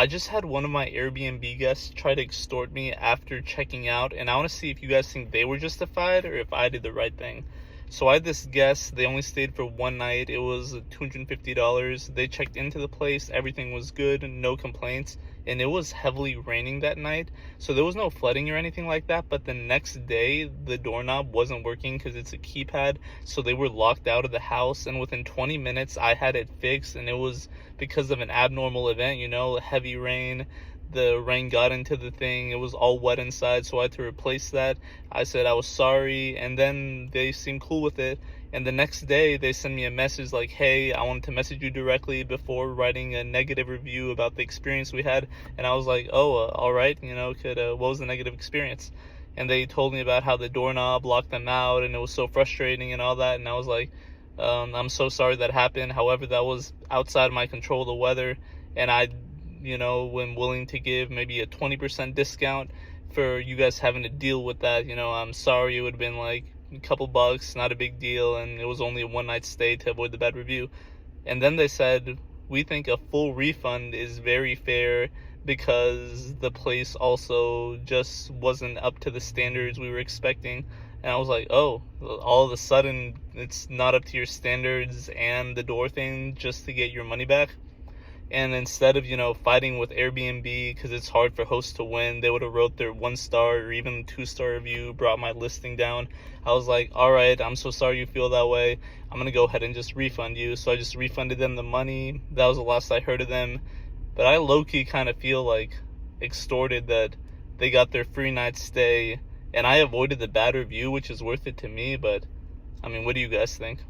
I just had one of my Airbnb guests try to extort me after checking out, and I want to see if you guys think they were justified or if I did the right thing. So I had this guest, they only stayed for one night. It was $250. They checked into the place, everything was good, no complaints, and it was heavily raining that night. So there was no flooding or anything like that, but the next day, the doorknob wasn't working because it's a keypad, so they were locked out of the house, and within 20 minutes, I had it fixed, and it was because of an abnormal event, heavy rain. The rain got into the thing, it was all wet inside, so I had to replace that. I said I was sorry, and then they seemed cool with it. And the next day they sent me a message like, hey, I wanted to message you directly before writing a negative review about the experience we had. And I was like, oh, all right, what was the negative experience? And they told me about how the doorknob locked them out and it was so frustrating and all that. And I was like, I'm so sorry that happened. However, that was outside my control, the weather, and I when willing to give maybe a 20% discount for you guys having to deal with that. I'm sorry. It would have been like a couple bucks, not a big deal, and it was only a one night stay to avoid the bad review. And then they said, we think a full refund is very fair because the place also just wasn't up to the standards we were expecting. And I was like, oh, all of a sudden it's not up to your standards and the door thing just to get your money back. And instead of, fighting with Airbnb because it's hard for hosts to win, they would have wrote their 1-star or even 2-star review, brought my listing down. I was like, all right, I'm so sorry you feel that way. I'm going to go ahead and just refund you. So I just refunded them the money. That was the last I heard of them. But I low-key kind of feel like extorted that they got their free night stay. And I avoided the bad review, which is worth it to me. But, I mean, what do you guys think?